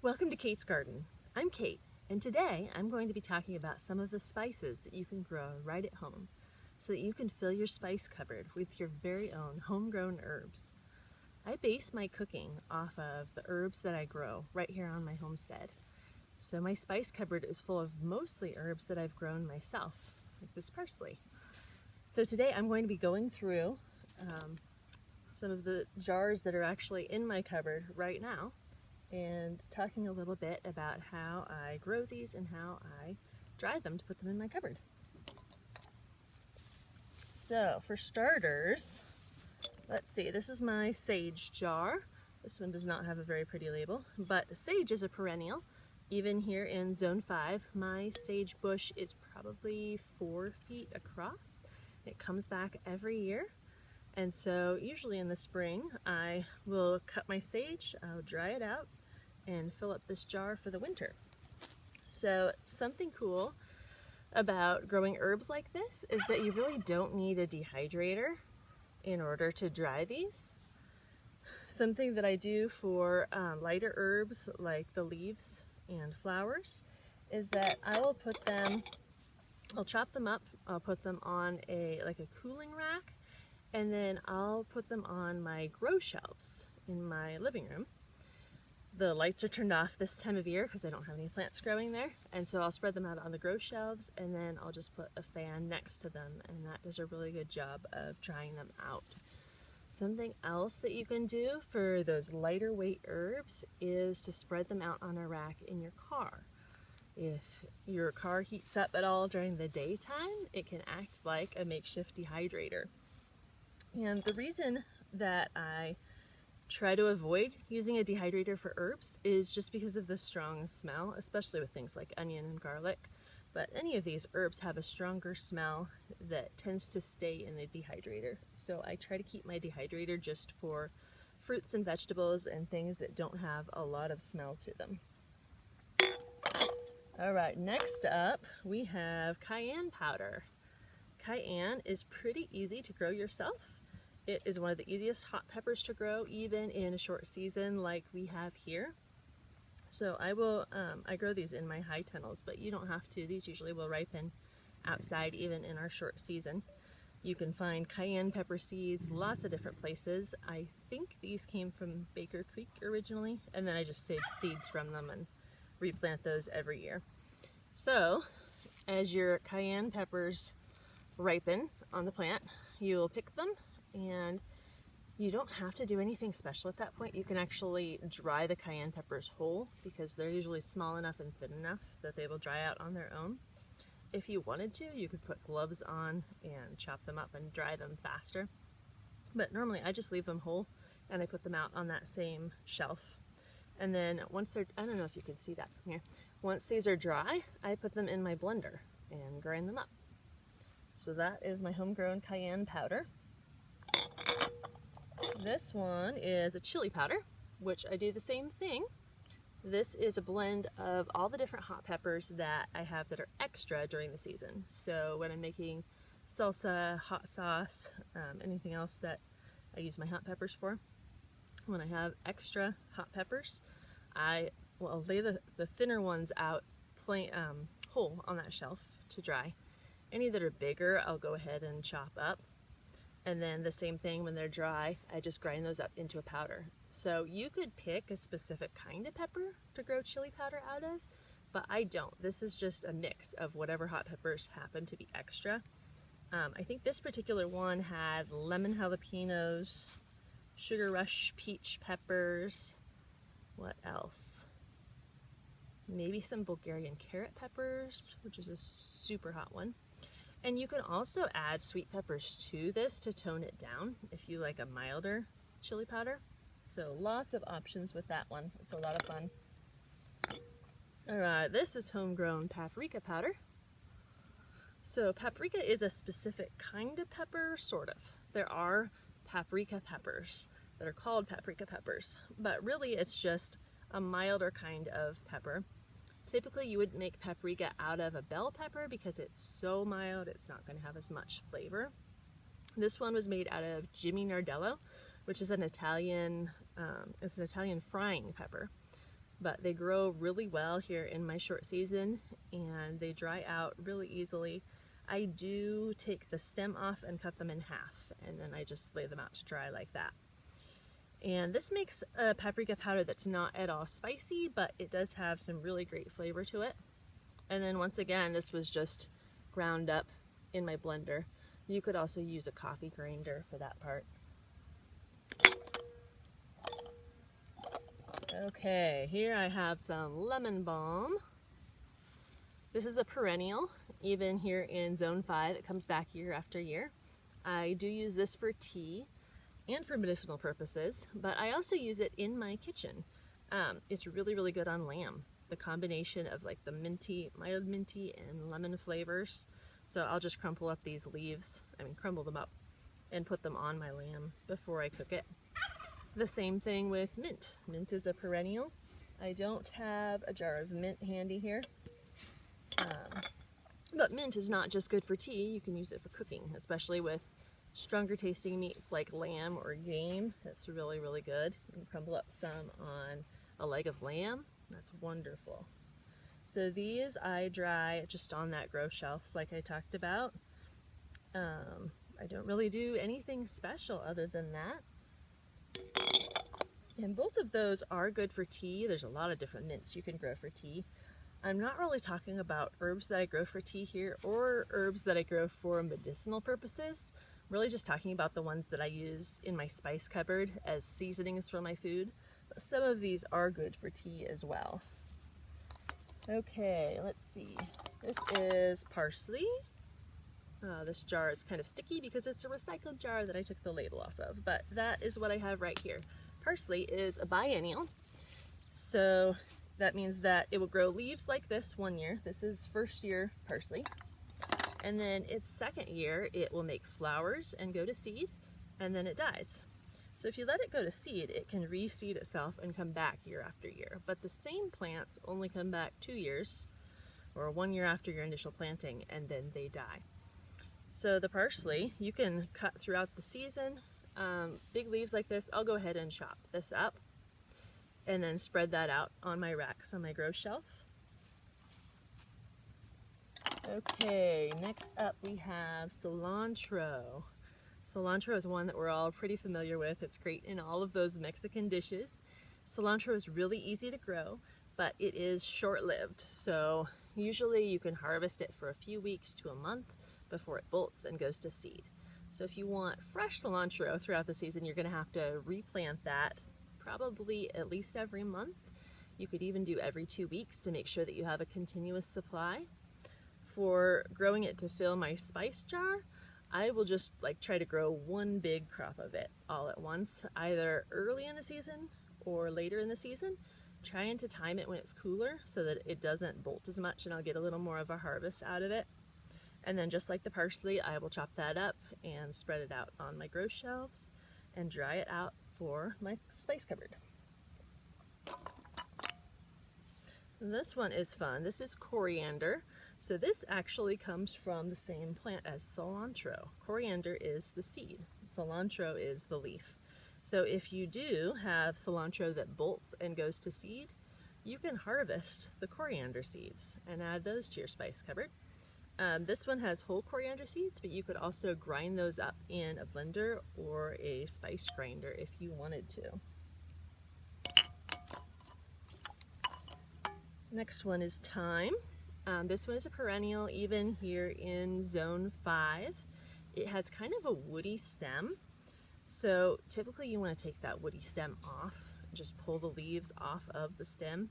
Welcome to Kate's Garden. I'm Kate, and today I'm going to be talking about some of the spices that you can grow right at home so that you can fill your spice cupboard with your very own homegrown herbs. I base my cooking off of the herbs that I grow right here on my homestead. So my spice cupboard is full of mostly herbs that I've grown myself, like this parsley. So today I'm going to be going through some of the jars that are actually in my cupboard right now and talking a little bit about how I grow these and how I dry them to put them in my cupboard. So for starters, let's see, this is my sage jar. This one does not have a very pretty label, but sage is a perennial. Even here in zone 5, my sage bush is probably 4 feet across. It comes back every year. And so usually in the spring, I will cut my sage, I'll dry it out, and fill up this jar for the winter. So something cool about growing herbs like this is that you really don't need a dehydrator in order to dry these. Something that I do for lighter herbs like the leaves and flowers is that I'll chop them up, I'll put them on a cooling rack, and then I'll put them on my grow shelves in my living room. The lights are turned off this time of year because I don't have any plants growing there, and so I'll spread them out on the grow shelves, and then I'll just put a fan next to them, and that does a really good job of drying them out. Something else that you can do for those lighter weight herbs is to spread them out on a rack in your car. If your car heats up at all during the daytime, it can act like a makeshift dehydrator. And the reason that I try to avoid using a dehydrator for herbs is just because of the strong smell, especially with things like onion and garlic. But any of these herbs have a stronger smell that tends to stay in the dehydrator. So I try to keep my dehydrator just for fruits and vegetables and things that don't have a lot of smell to them. All right, next up we have cayenne powder. Cayenne is pretty easy to grow yourself. It is one of the easiest hot peppers to grow, even in a short season like we have here. So I grow these in my high tunnels, but you don't have to. These usually will ripen outside even in our short season. You can find cayenne pepper seeds lots of different places. I think these came from Baker Creek originally, and then I just saved seeds from them and replant those every year. So as your cayenne peppers ripen on the plant, you'll pick them, and you don't have to do anything special at that point. You can actually dry the cayenne peppers whole because they're usually small enough and thin enough that they will dry out on their own. If you wanted to, you could put gloves on and chop them up and dry them faster. But normally I just leave them whole and I put them out on that same shelf. And then once they're, I don't know if you can see that from here, once these are dry, I put them in my blender and grind them up. So that is my homegrown cayenne powder. This one is a chili powder, which I do the same thing. This is a blend of all the different hot peppers that I have that are extra during the season. So when I'm making salsa, hot sauce, anything else that I use my hot peppers for, when I have extra hot peppers, I will lay the thinner ones out whole on that shelf to dry. Any that are bigger, I'll go ahead and chop up. And then the same thing when they're dry, I just grind those up into a powder. So you could pick a specific kind of pepper to grow chili powder out of, but I don't. This is just a mix of whatever hot peppers happen to be extra. I think this particular one had lemon jalapenos, sugar rush peach peppers, what else? Maybe some Bulgarian carrot peppers, which is a super hot one. And you can also add sweet peppers to this to tone it down if you like a milder chili powder. So lots of options with that one. It's a lot of fun. Alright, this is homegrown paprika powder. So paprika is a specific kind of pepper, sort of. There are paprika peppers that are called paprika peppers, but really it's just a milder kind of pepper. Typically you would make paprika out of a bell pepper because it's so mild it's not going to have as much flavor. This one was made out of Jimmy Nardello, which is an Italian frying pepper. but they grow really well here in my short season and they dry out really easily. I do take the stem off and cut them in half, and then I just lay them out to dry like that. And this makes a paprika powder that's not at all spicy, but it does have some really great flavor to it. And then once again, this was just ground up in my blender. You could also use a coffee grinder for that part. Okay, here I have some lemon balm. This is a perennial. Even here in Zone 5, it comes back year after year. I do use this for tea and for medicinal purposes, but I also use it in my kitchen. It's really, really good on lamb. The combination of like the minty, mild minty and lemon flavors. So I'll just crumple up these leaves, crumble them up and put them on my lamb before I cook it. The same thing with mint. Mint is a perennial. I don't have a jar of mint handy here. But mint is not just good for tea, you can use it for cooking, especially with stronger tasting meats like lamb or game. That's really, really good. You can crumble up some on a leg of lamb. That's wonderful. So these I dry just on that grow shelf like I talked about. I don't really do anything special other than that. And both of those are good for tea. There's a lot of different mints you can grow for tea. I'm not really talking about herbs that I grow for tea here or herbs that I grow for medicinal purposes. I'm really just talking about the ones that I use in my spice cupboard as seasonings for my food. But some of these are good for tea as well. Okay, let's see. This is parsley. This jar is kind of sticky because it's a recycled jar that I took the label off of, but that is what I have right here. Parsley is a biennial, so that means that it will grow leaves like this 1 year. This is first year parsley. And then its second year, it will make flowers and go to seed, and then it dies. So if you let it go to seed, it can reseed itself and come back year after year. But the same plants only come back 2 years, or 1 year after your initial planting, and then they die. So the parsley, you can cut throughout the season. Big leaves like this, I'll go ahead and chop this up and then spread that out on my racks on my grow shelf. Okay, next up we have cilantro. Cilantro is one that we're all pretty familiar with. It's great in all of those Mexican dishes. Cilantro is really easy to grow, but it is short-lived. So usually you can harvest it for a few weeks to a month before it bolts and goes to seed. So if you want fresh cilantro throughout the season, you're going to have to replant that probably at least every month. You could even do every 2 weeks to make sure that you have a continuous supply. For growing it to fill my spice jar, I will just try to grow one big crop of it all at once, either early in the season or later in the season, trying to time it when it's cooler so that it doesn't bolt as much and I'll get a little more of a harvest out of it. And then just like the parsley, I will chop that up and spread it out on my grow shelves and dry it out for my spice cupboard. And this one is fun. This is coriander. So this actually comes from the same plant as cilantro. Coriander is the seed. Cilantro is the leaf. So if you do have cilantro that bolts and goes to seed, you can harvest the coriander seeds and add those to your spice cupboard. This one has whole coriander seeds, but you could also grind those up in a blender or a spice grinder if you wanted to. Next one is thyme. This one is a perennial, even here in Zone 5. It has kind of a woody stem. So typically you want to take that woody stem off, just pull the leaves off of the stem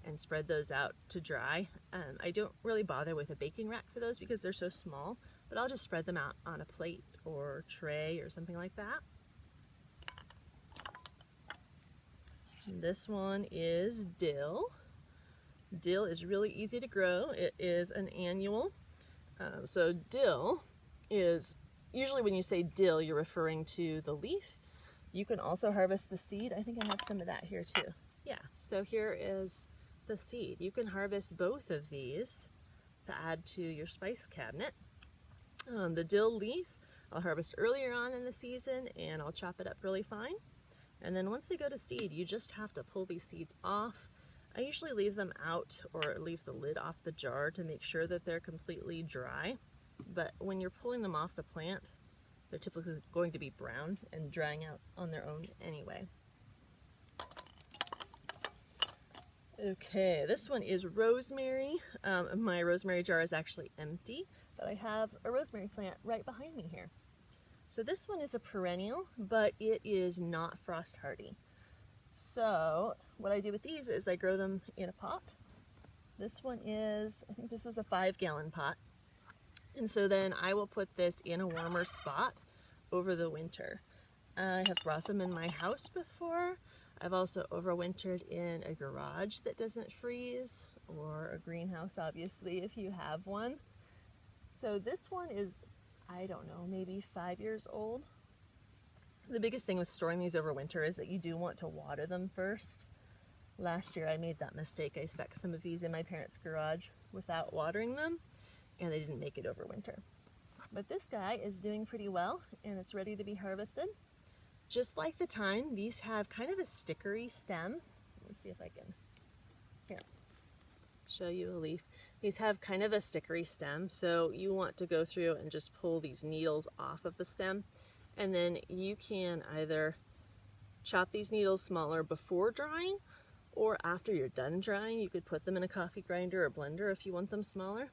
and spread those out to dry. I don't really bother with a baking rack for those because they're so small, but I'll just spread them out on a plate or tray or something like that. And this one is dill. Dill is really easy to grow. It is an annual. So dill is, usually when you say dill, you're referring to the leaf. You can also harvest the seed. I think I have some of that here too. Yeah, so here is the seed. You can harvest both of these to add to your spice cabinet. The dill leaf, I'll harvest earlier on in the season and I'll chop it up really fine. And then once they go to seed, you just have to pull these seeds off. I usually leave them out or leave the lid off the jar to make sure that they're completely dry. But when you're pulling them off the plant, they're typically going to be brown and drying out on their own anyway. Okay, this one is rosemary. My rosemary jar is actually empty, but I have a rosemary plant right behind me here. So this one is a perennial, but it is not frost hardy. So what I do with these is I grow them in a pot. This one is, I think this is a 5-gallon pot. And so then I will put this in a warmer spot over the winter. I have brought them in my house before. I've also overwintered in a garage that doesn't freeze, or a greenhouse, obviously, if you have one. So this one is, I don't know, maybe 5 years old. The biggest thing with storing these over winter is that you do want to water them first. Last year I made that mistake. I stuck some of these in my parents' garage without watering them, and they didn't make it over winter. But this guy is doing pretty well, and it's ready to be harvested. Just like the thyme, these have kind of a stickery stem. Let's see if I can, here, show you a leaf. These have kind of a stickery stem, so you want to go through and just pull these needles off of the stem. And then you can either chop these needles smaller before drying, or after you're done drying. You could put them in a coffee grinder or blender if you want them smaller.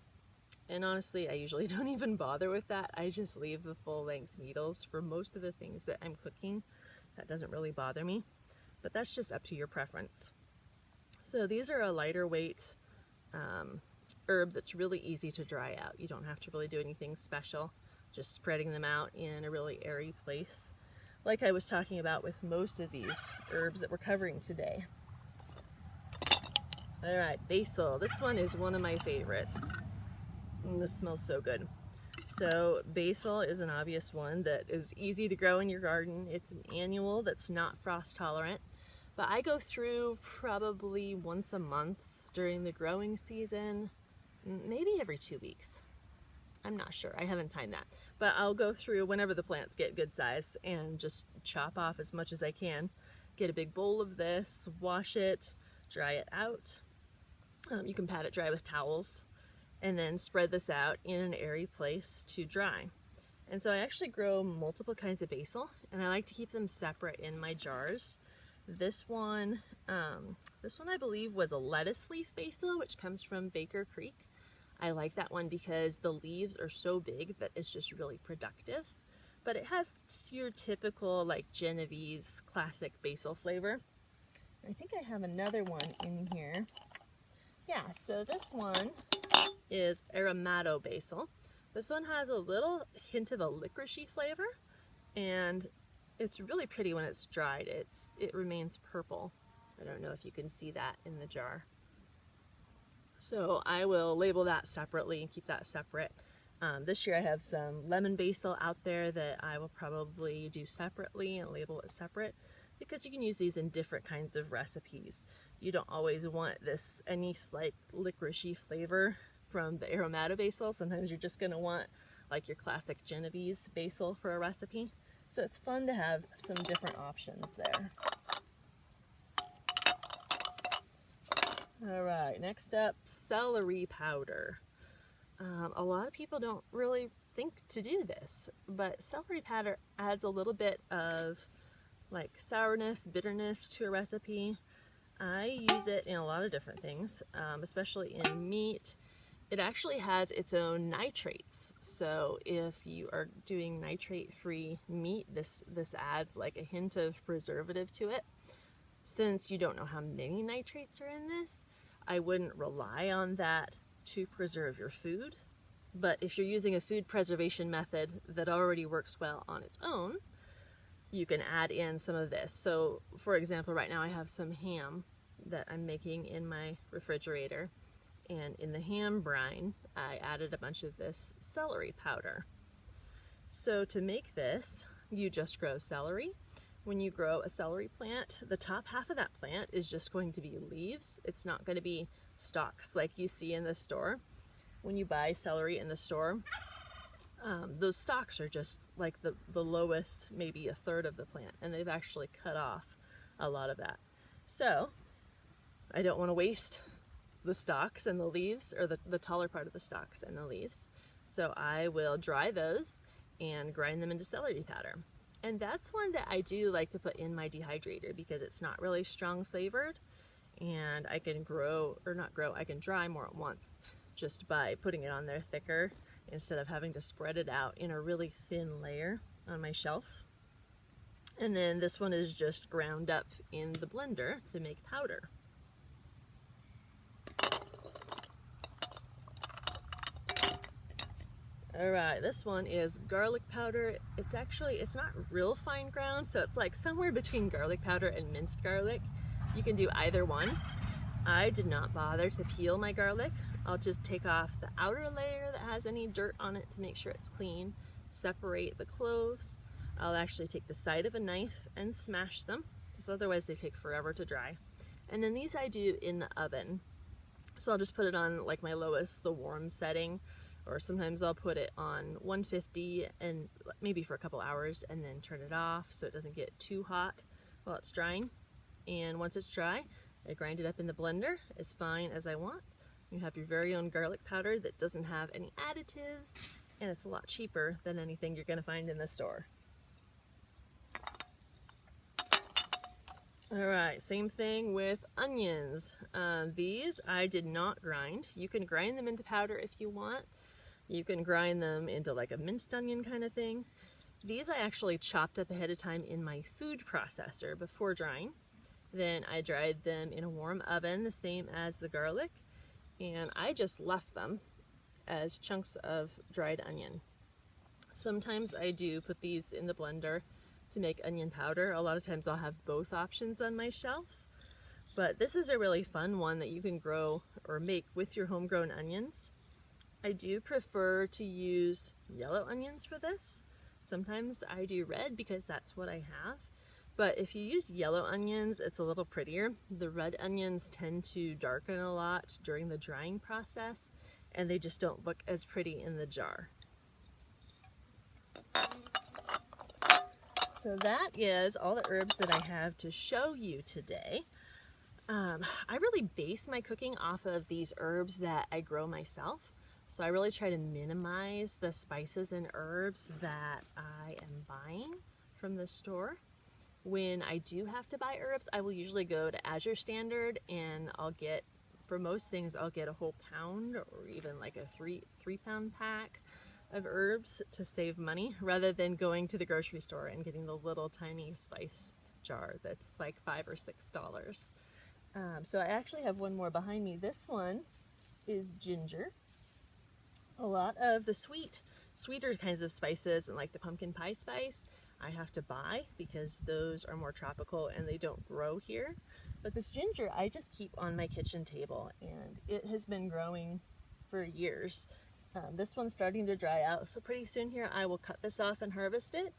And honestly, I usually don't even bother with that. I just leave the full-length needles for most of the things that I'm cooking. That doesn't really bother me, but that's just up to your preference. So these are a lighter weight herb that's really easy to dry out. You don't have to really do anything special, just spreading them out in a really airy place, like I was talking about with most of these herbs that we're covering today. All right, basil. This one is one of my favorites. This smells so good. So basil is an obvious one that is easy to grow in your garden. It's an annual that's not frost tolerant, but I go through probably once a month during the growing season, maybe every 2 weeks. I'm not sure, I haven't timed that, but I'll go through whenever the plants get good size and just chop off as much as I can. Get a big bowl of this, wash it, dry it out. You can pat it dry with towels, and then spread this out in an airy place to dry. And so I actually grow multiple kinds of basil, and I like to keep them separate in my jars. This one I believe was a lettuce leaf basil, which comes from Baker Creek. I like that one because the leaves are so big that it's just really productive. But it has your typical like Genovese classic basil flavor. I think I have another one in here. Yeah, so this one is aromato basil. This one has a little hint of a licoricey flavor, and it's really pretty when it's dried. It remains purple. I don't know if you can see that in the jar. So I will label that separately and keep that separate. This year I have some lemon basil out there that I will probably do separately and label it separate, because you can use these in different kinds of recipes. You don't always want this anise like licoricey flavor from the aromato basil. Sometimes you're just going to want like your classic Genovese basil for a recipe. So it's fun to have some different options there. All right, next up, celery powder. A lot of people don't really think to do this, but celery powder adds a little bit of like sourness, bitterness to a recipe. I use it in a lot of different things, especially in meat. It actually has its own nitrates. So if you are doing nitrate-free meat, this adds like a hint of preservative to it. Since you don't know how many nitrates are in this, I wouldn't rely on that to preserve your food. But if you're using a food preservation method that already works well on its own, you can add in some of this. So for example, right now I have some ham that I'm making in my refrigerator, and in the ham brine I added a bunch of this celery powder. So to make this, you just grow celery. When you grow a celery plant, the top half of that plant is just going to be leaves. It's not going to be stalks like you see in the store. When you buy celery in the store, those stalks are just like the lowest, maybe a third of the plant, and they've actually cut off a lot of that. So I don't want to waste the stalks and the leaves, or the taller part of the stalks and the leaves. So I will dry those and grind them into celery powder. And that's one that I do like to put in my dehydrator because it's not really strong flavored, and I can I can dry more at once just by putting it on there thicker instead of having to spread it out in a really thin layer on my shelf. And then this one is just ground up in the blender to make powder. Alright, this one is garlic powder. It's not real fine ground, so it's like somewhere between garlic powder and minced garlic. You can do either one. I did not bother to peel my garlic. I'll just take off the outer layer that has any dirt on it to make sure it's clean, separate the cloves. I'll actually take the side of a knife and smash them, because otherwise they take forever to dry. And then these I do in the oven. So I'll just put it on like my lowest, the warm setting, or sometimes I'll put it on 150 and maybe for a couple hours and then turn it off so it doesn't get too hot while it's drying. And once it's dry, I grind it up in the blender as fine as I want. You have your very own garlic powder that doesn't have any additives, and it's a lot cheaper than anything you're going to find in the store. Alright, same thing with onions. These I did not grind. You can grind them into powder if you want. You can grind them into like a minced onion kind of thing. These I actually chopped up ahead of time in my food processor before drying. Then I dried them in a warm oven, the same as the garlic, and I just left them as chunks of dried onion. Sometimes I do put these in the blender to make onion powder. A lot of times I'll have both options on my shelf, but this is a really fun one that you can grow or make with your homegrown onions. I do prefer to use yellow onions for this. Sometimes I do red because that's what I have. But if you use yellow onions, it's a little prettier. The red onions tend to darken a lot during the drying process, and they just don't look as pretty in the jar. So that is all the herbs that I have to show you today. I really base my cooking off of these herbs that I grow myself. So I really try to minimize the spices and herbs that I am buying from the store. When I do have to buy herbs, I will usually go to Azure Standard, and I'll get, for most things, I'll get a whole pound or even like a three-pound pack of herbs to save money, rather than going to the grocery store and getting the little tiny spice jar that's like $5 or $6. So I actually have one more behind me. This one is ginger. A lot of the sweeter kinds of spices and like the pumpkin pie spice I have to buy because those are more tropical and they don't grow here. But this ginger I just keep on my kitchen table, and it has been growing for years. This one's starting to dry out, so pretty soon here I will cut this off and harvest it,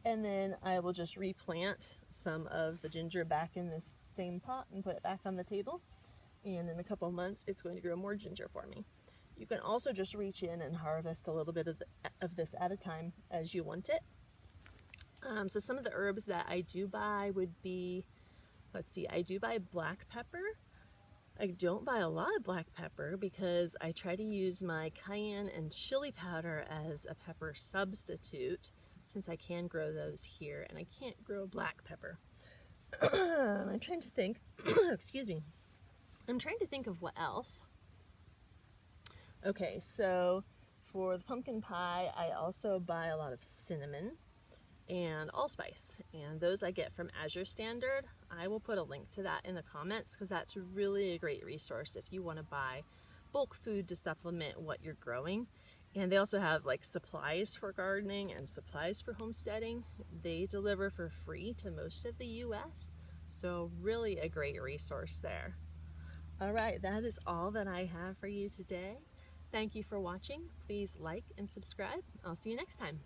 and then I will just replant some of the ginger back in this same pot and put it back on the table, and in a couple months it's going to grow more ginger for me. You can also just reach in and harvest a little bit of this at a time as you want it. So some of the herbs that I do buy would be, let's see, I do buy black pepper. I don't buy a lot of black pepper because I try to use my cayenne and chili powder as a pepper substitute, since I can grow those here and I can't grow black pepper. I'm trying to think, excuse me, I'm trying to think of what else. Okay, so for the pumpkin pie, I also buy a lot of cinnamon and allspice, and those I get from Azure Standard. I will put a link to that in the comments because that's really a great resource if you want to buy bulk food to supplement what you're growing. And they also have like supplies for gardening and supplies for homesteading. They deliver for free to most of the US, so really a great resource there. Alright, that is all that I have for you today. Thank you for watching. Please like and subscribe. I'll see you next time.